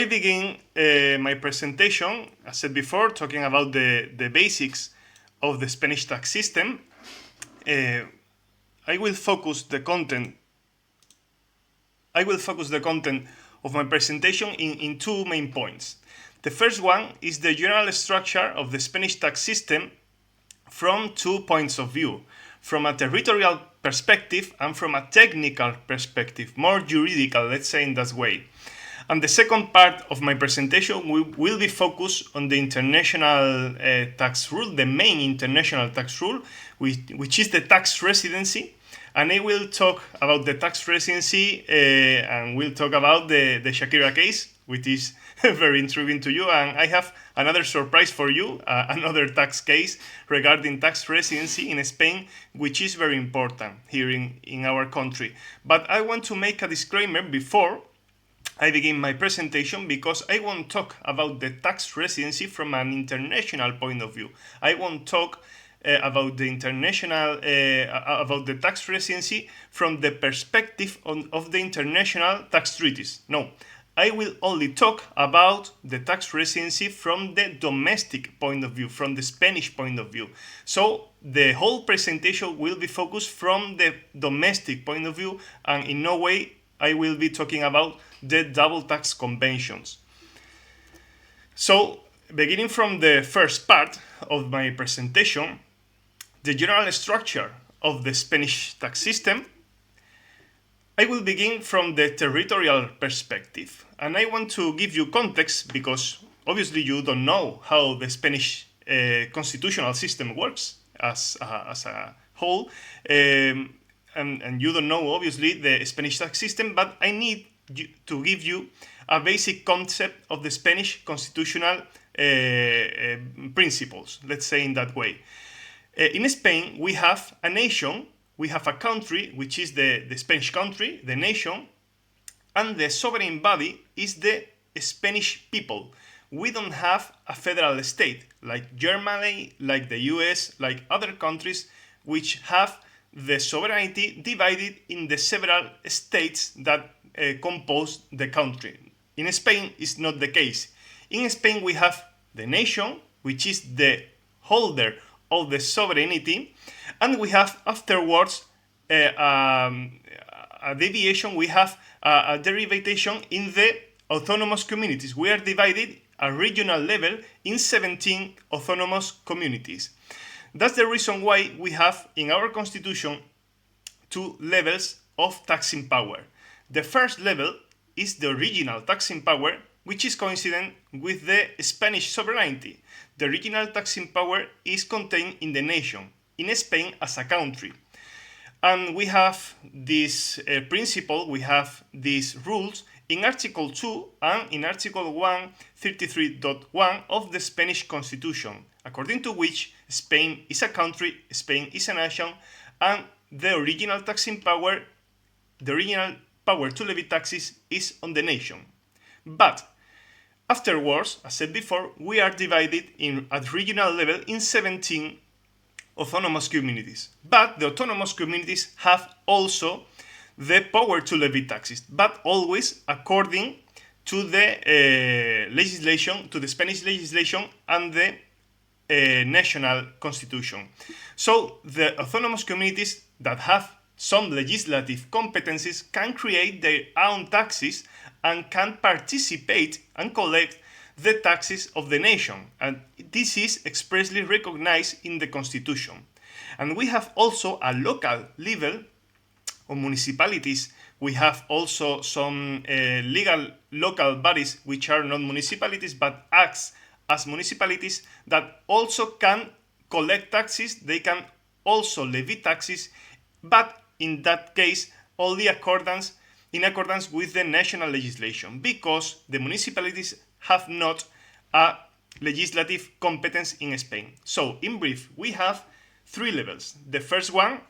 I begin my presentation, as said before, talking about the basics of the Spanish tax system. I will focus the content of my presentation in two main points. The first one is the general structure of the Spanish tax system from 2 points of view, from a territorial perspective and from a technical perspective, more juridical, let's say in that way. And the second part of my presentation will be focused on the international tax rule, the main international tax rule, which is the tax residency. And I will talk about the tax residency and we'll talk about the Shakira case, which is very intriguing to you. And I have another surprise for you, another tax case regarding tax residency in Spain, which is very important here in our country. But I want to make a disclaimer before I begin my presentation, because I won't talk about the tax residency from an international point of view. I won't talk about the international about the tax residency from the perspective of the international tax treaties. No, I will only talk about the tax residency from the domestic point of view, from the Spanish point of view. So the whole presentation will be focused from the domestic point of view, and in no way I will be talking about the double tax conventions. So, beginning from the first part of my presentation, the general structure of the Spanish tax system, I will begin from the territorial perspective. And I want to give you context because obviously you don't know how the Spanish constitutional system works as a whole. And you don't know, obviously, the Spanish tax system, but I need to give you a basic concept of the Spanish constitutional principles, let's say in that way. In Spain, we have a nation, we have a country, which is the Spanish country, the nation, and the sovereign body is the Spanish people. We don't have a federal state, like Germany, like the US, like other countries, which have the sovereignty divided in the several states that compose the country. In Spain, it's not the case. In Spain, we have the nation, which is the holder of the sovereignty, and we have afterwards a deviation, we have a derivation in the autonomous communities. We are divided at regional level in 17 autonomous communities. That's the reason why we have in our constitution two levels of taxing power. The first level is the original taxing power, which is coincident with the Spanish sovereignty. The original taxing power is contained in the nation, in Spain as a country. And we have this principle, we have these rules in Article 2 and in Article 133.1 of the Spanish Constitution, according to which Spain is a country, Spain is a nation, and the original taxing power, the original power to levy taxes is on the nation. But afterwards, as said before, we are divided at regional level in 17 autonomous communities. But the autonomous communities have also the power to levy taxes, but always according to the legislation, to the Spanish legislation and the national constitution. So the autonomous communities that have some legislative competencies can create their own taxes and can participate and collect the taxes of the nation. And this is expressly recognized in the constitution. And we have also a local level of municipalities. We have also some legal local bodies which are not municipalities but acts as municipalities that also can collect taxes. They can also levy taxes, but in that case only in accordance with the national legislation, because the municipalities have not a legislative competence in Spain. So in brief, we have three levels. The first one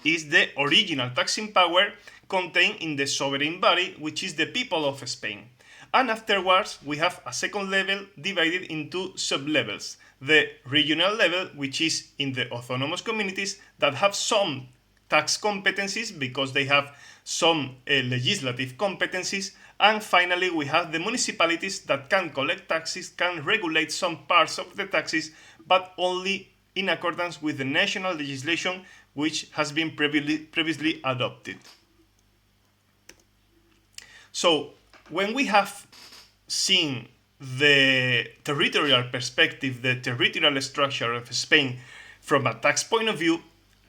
is the original taxing power contained in the sovereign body, which is the people of Spain. And afterwards, we have a second level divided into sub-levels. The regional level, which is in the autonomous communities that have some tax competencies because they have some legislative competencies, And finally, we have the municipalities that can collect taxes, can regulate some parts of the taxes, but only in accordance with the national legislation which has been previously adopted. So, when we have seen the territorial perspective, the territorial structure of Spain from a tax point of view,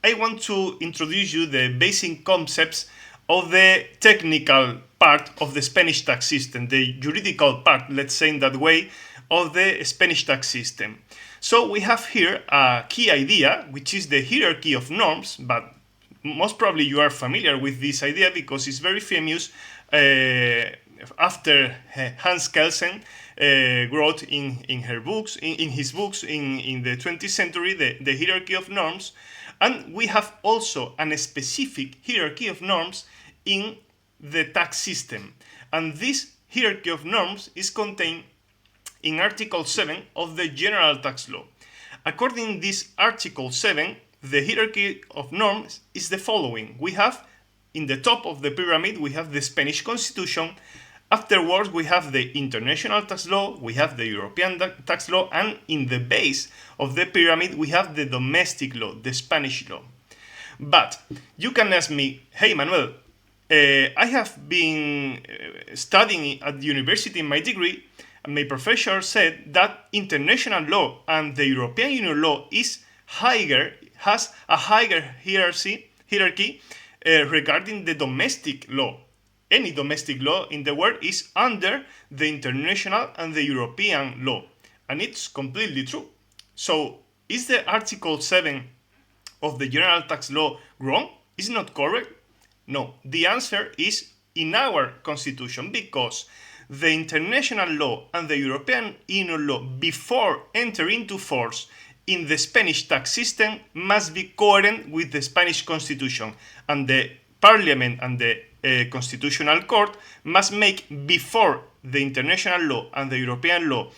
I want to introduce you the basic concepts of the technical part of the Spanish tax system, the juridical part, let's say in that way, of the Spanish tax system. So we have here a key idea, which is the hierarchy of norms, but most probably you are familiar with this idea because it's very famous after Hans Kelsen wrote in his books in the 20th century, the hierarchy of norms. And we have also a specific hierarchy of norms in the tax system. And this hierarchy of norms is contained in Article 7 of the General Tax Law. According to this Article 7, the hierarchy of norms is the following. We have, in the top of the pyramid, we have the Spanish Constitution. Afterwards, we have the international tax law, we have the European tax law, and in the base of the pyramid, we have the domestic law, the Spanish law. But you can ask me, hey Manuel, I have been studying at the university in my degree, and my professor said that international law and the European Union law has a higher hierarchy regarding the domestic law. Any domestic law in the world is under the international and the European law. And it's completely true. So, is the Article 7 of the General Tax Law wrong? Is it not correct? No. The answer is in our Constitution, because the international law and the European Union law, before entering into force in the Spanish tax system, must be coherent with the Spanish Constitution. And the Parliament and the Constitutional Court must make, before the international law and the European law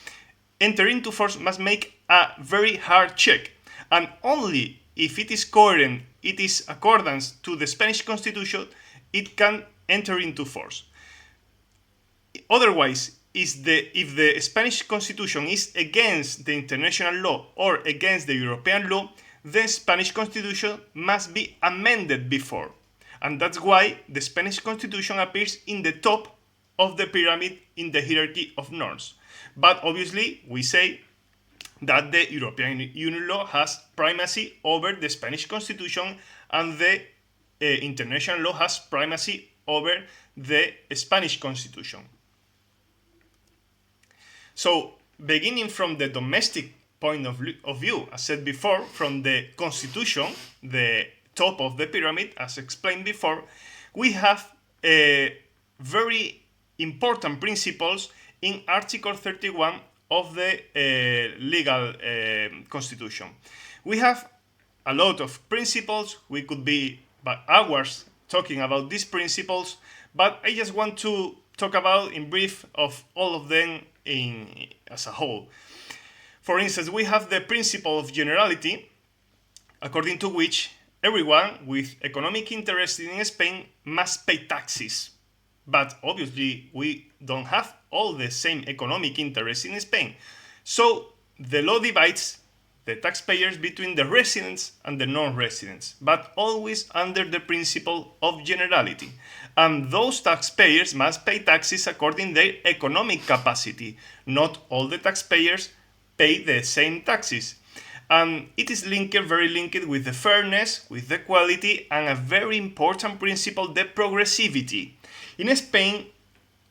enter into force, must make a very hard check. And only if it is coherent, it is accordance to the Spanish Constitution, it can enter into force. Otherwise, if the Spanish Constitution is against the international law or against the European law, the Spanish Constitution must be amended before. And that's why the Spanish Constitution appears in the top of the pyramid in the hierarchy of norms. But obviously, we say that the European Union law has primacy over the Spanish Constitution, and the international law has primacy over the Spanish Constitution. So, beginning from the domestic point of view, as said before, from the Constitution, the top of the pyramid, as explained before, we have very important principles in Article 31 of the legal constitution. We have a lot of principles. We could be by hours talking about these principles, but I just want to talk about in brief of all of them as a whole. For instance, we have the principle of generality, according to which everyone with economic interest in Spain must pay taxes. But obviously, we don't have all the same economic interest in Spain. So, the law divides the taxpayers between the residents and the non-residents, but always under the principle of generality. And those taxpayers must pay taxes according to their economic capacity. Not all the taxpayers pay the same taxes. And it is very linked with the fairness, with the equality, and a very important principle, the progressivity. In Spain,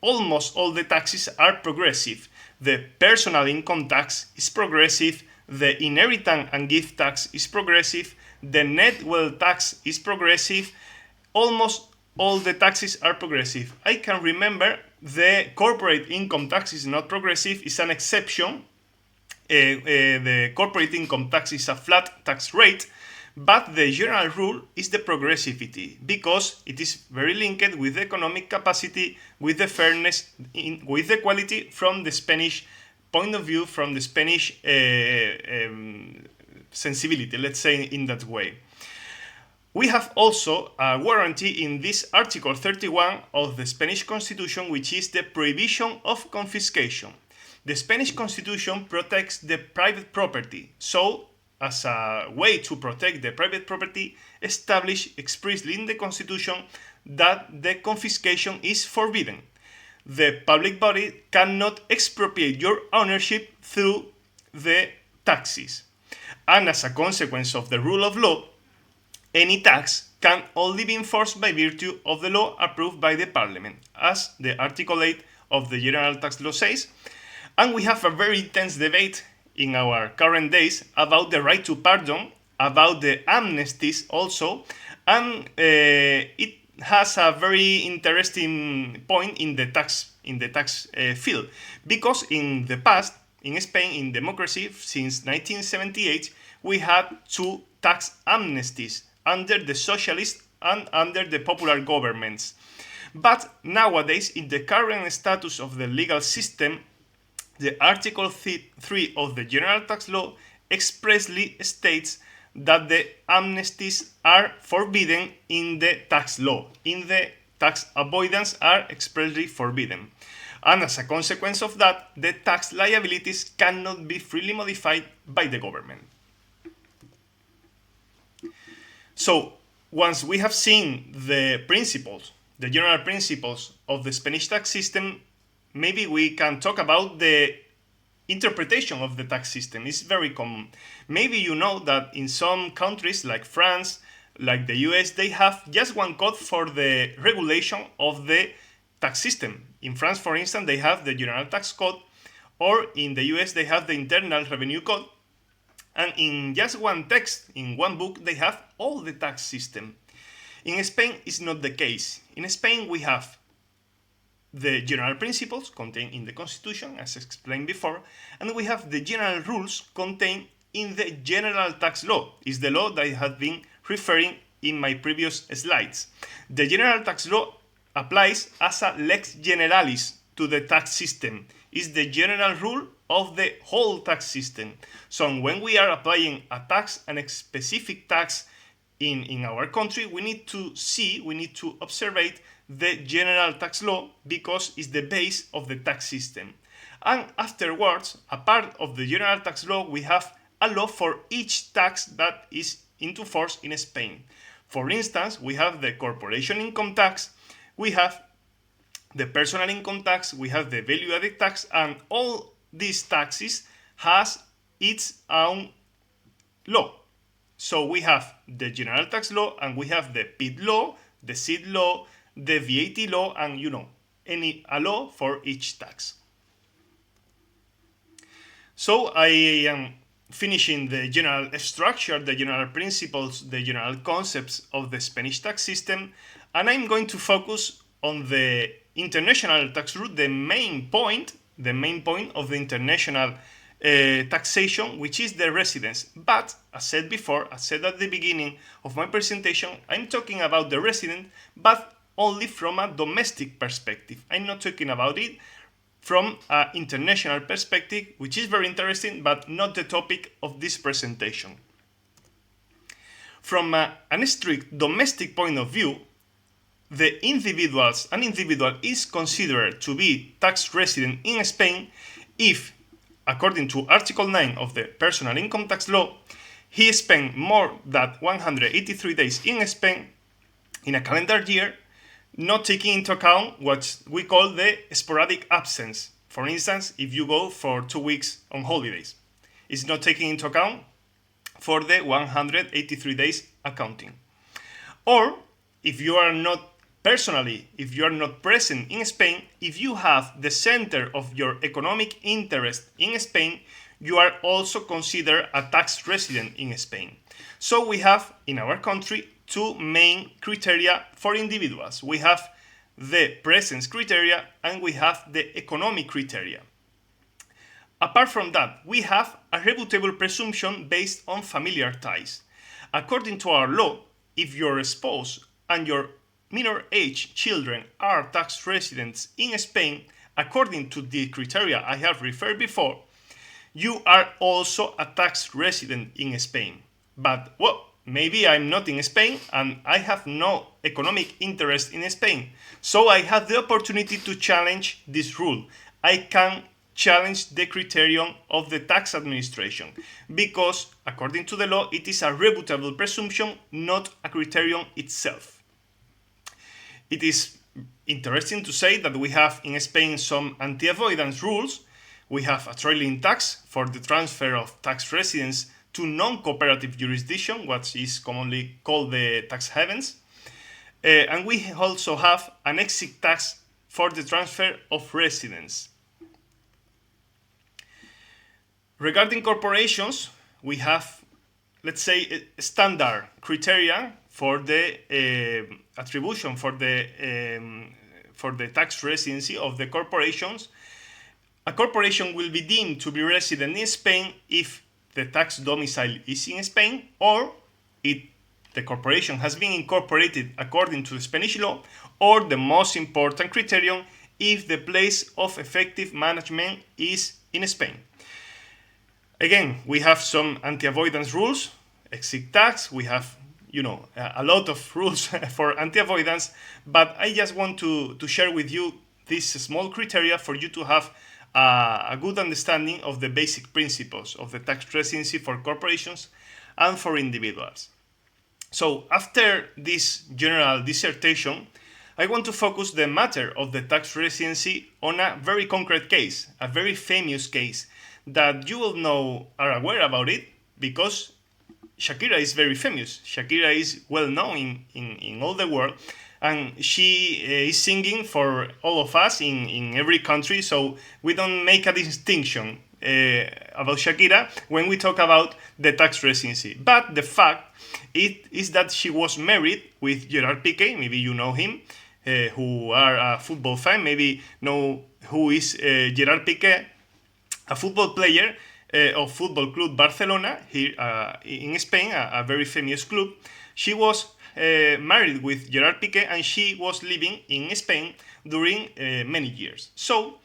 almost all the taxes are progressive. The personal income tax is progressive, the inheritance and gift tax is progressive, the net wealth tax is progressive, almost all the taxes are progressive. I can remember the corporate income tax is not progressive, it's an exception. The corporate income tax is a flat tax rate, but the general rule is the progressivity, because it is very linked with the economic capacity, with the fairness, with the quality from the Spanish point of view, from the Spanish sensibility, let's say in that way. We have also a warranty in this Article 31 of the Spanish Constitution, which is the prohibition of confiscation. The Spanish Constitution protects the private property, so as a way to protect the private property, established expressly in the Constitution that the confiscation is forbidden. The public body cannot expropriate your ownership through the taxes. And as a consequence of the rule of law, any tax can only be enforced by virtue of the law approved by the Parliament, as the Article 8 of the General Tax Law says. And we have a very intense debate in our current days about the right to pardon, about the amnesties also, and it has a very interesting point in the tax field, because in the past, in Spain, in democracy, since 1978, we had two tax amnesties under the socialist and under the popular governments. But nowadays, in the current status of the legal system, the Article 3 of the General Tax Law expressly states that the amnesties are forbidden in the tax law. In the tax avoidance are expressly forbidden. And as a consequence of that, the tax liabilities cannot be freely modified by the government. So, once we have seen the principles, the general principles of the Spanish tax system, maybe we can talk about the interpretation of the tax system. It's very common. Maybe you know that in some countries like France, like the US, they have just one code for the regulation of the tax system. In France, for instance, they have the General Tax Code, or in the US, they have the Internal Revenue Code. And in just one text, in one book, they have all the tax system. In Spain, it's not the case. In Spain, we have the general principles contained in the Constitution, as explained before, and we have the general rules contained in the General Tax Law. It's the law that I have been referring in my previous slides. The General Tax Law applies as a lex generalis to the tax system. It's the general rule of the whole tax system. So when we are applying a tax, and a specific tax in our country, we need to observe the General Tax Law, because it's the base of the tax system. And afterwards, a part of the General Tax Law, we have a law for each tax that is into force in Spain. For instance, we have the corporation income tax, we have the personal income tax, we have the value added tax, and all these taxes has its own law. So we have the General Tax Law, and we have the PIT law, the SID law, the VAT law, and a law for each tax. So I am finishing the general structure, the general principles, the general concepts of the Spanish tax system, and I'm going to focus on the international tax route, the main point of the international taxation, which is the residence. But as said before, as said at the beginning of my presentation, I'm talking about the resident, but only from a domestic perspective. I'm not talking about it from an international perspective, which is very interesting, but not the topic of this presentation. From a strict domestic point of view, an individual is considered to be tax resident in Spain if, according to Article 9 of the Personal Income Tax Law, he spent more than 183 days in Spain in a calendar year, not taking into account what we call the sporadic absence. For instance, if you go for 2 weeks on holidays, it's not taking into account for the 183 days accounting. Or if you are not present in Spain, if you have the center of your economic interest in Spain, you are also considered a tax resident in Spain. So we have in our country two main criteria for individuals. We have the presence criteria and we have the economic criteria. Apart from that, we have a rebuttable presumption based on familiar ties. According to our law, if your spouse and your minor age children are tax residents in Spain, according to the criteria I have referred before, you are also a tax resident in Spain. But, maybe I'm not in Spain and I have no economic interest in Spain. So I have the opportunity to challenge this rule. I can challenge the criterion of the tax administration because, according to the law, it is a rebuttable presumption, not a criterion itself. It is interesting to say that we have in Spain some anti-avoidance rules. We have a trailing tax for the transfer of tax residence to non-cooperative jurisdiction, what is commonly called the tax havens. And we also have an exit tax for the transfer of residence. Regarding corporations, we have, let's say, standard criteria for the attribution for the tax residency of the corporations. A corporation will be deemed to be resident in Spain if the tax domicile is in Spain, or the corporation has been incorporated according to the Spanish law, or the most important criterion, if the place of effective management is in Spain. Again, we have some anti-avoidance rules, exit tax, we have a lot of rules for anti-avoidance, but I just want to share with you this small criteria for you to have a good understanding of the basic principles of the tax residency for corporations and for individuals. So after this general dissertation, I want to focus the matter of the tax residency on a very concrete case, a very famous case that you will are aware about it because Shakira is very famous. Shakira is well known in all the world, and she is singing for all of us in every country, so we don't make a distinction about Shakira when we talk about the tax residency. But the fact is that she was married with Gerard Piqué, maybe you know him, who are a football fan, maybe know who is Gerard Piqué, a football player of Football Club Barcelona here in Spain, a very famous club. She was married with Gerard Piqué and she was living in Spain during many years. So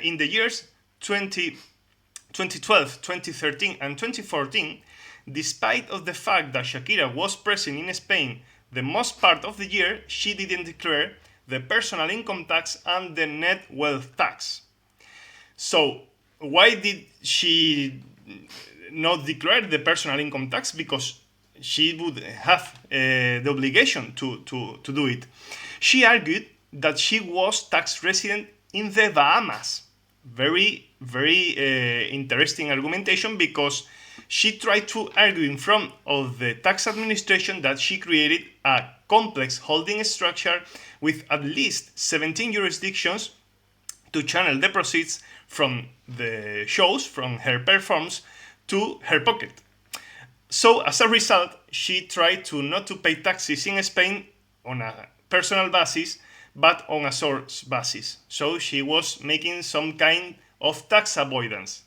in the years 2012, 2013 and 2014, despite of the fact that Shakira was present in Spain the most part of the year, she didn't declare the personal income tax and the net wealth tax. So why did she not declare the personal income tax? Because she would have the obligation to do it. She argued that she was tax resident in the Bahamas. Very, very interesting argumentation, because she tried to argue in front of the tax administration that she created a complex holding structure with at least 17 jurisdictions to channel the proceeds from the shows, from her performance, to her pocket. So as a result, she tried to not to pay taxes in Spain on a personal basis, but on a source basis. So she was making some kind of tax avoidance.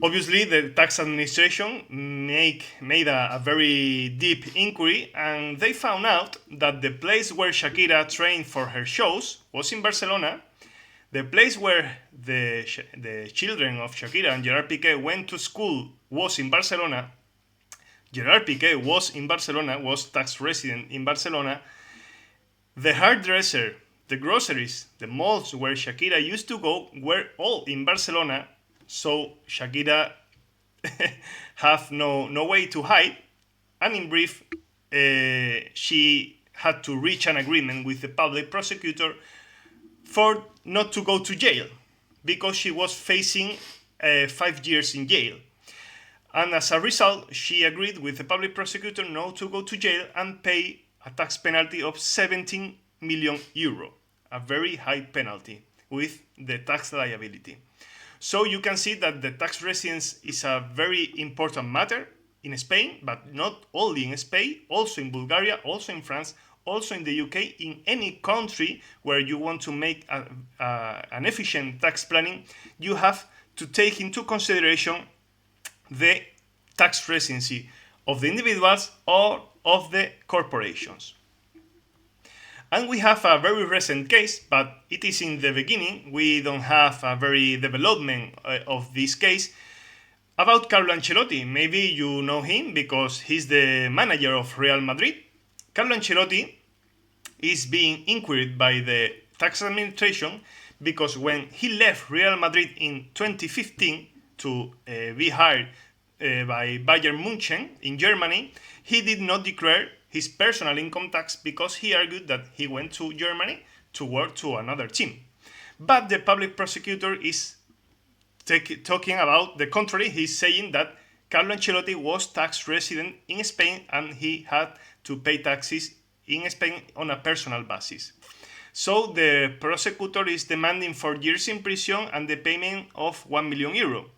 Obviously, the tax administration made a very deep inquiry, and they found out that the place where Shakira trained for her shows was in Barcelona. The place where the children of Shakira and Gerard Piqué went to school was in Barcelona. Gerard Piqué was in Barcelona, was tax resident in Barcelona. The hairdresser, the groceries, the malls where Shakira used to go were all in Barcelona. So Shakira have no way to hide. And in brief, she had to reach an agreement with the public prosecutor for not to go to jail, because she was facing 5 years in jail. And as a result, she agreed with the public prosecutor not to go to jail and pay a tax penalty of 17 million euro, a very high penalty with the tax liability. So you can see that the tax residence is a very important matter in Spain, but not only in Spain, also in Bulgaria, also in France, also in the UK, in any country where you want to make an efficient tax planning, you have to take into consideration the tax residency of the individuals or of the corporations. And we have a very recent case, but it is in the beginning. We don't have a very development of this case. About Carlo Ancelotti, maybe you know him because he's the manager of Real Madrid. Carlo Ancelotti is being inquired by the tax administration because when he left Real Madrid in 2015 to be hired by Bayern München in Germany, he did not declare his personal income tax because he argued that he went to Germany to work to another team. But the public prosecutor is talking about the contrary. He's saying that Carlo Ancelotti was tax resident in Spain and he had to pay taxes in Spain on a personal basis. So the prosecutor is demanding 4 years in prison and the payment of 1 million euro.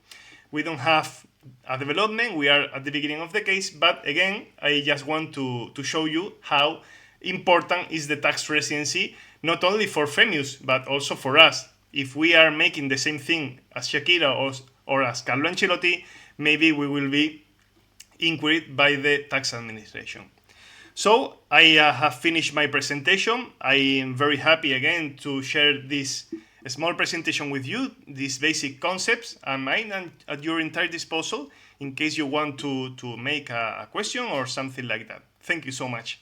We don't have a development, we are at the beginning of the case, but again, I just want to show you how important is the tax residency, not only for famous, but also for us. If we are making the same thing as Shakira or as Carlo Ancelotti, maybe we will be inquired by the tax administration. So I have finished my presentation. I am very happy again to share this small presentation with you, these basic concepts, and I'm at your entire disposal in case you want to make a question or something like that. Thank you so much.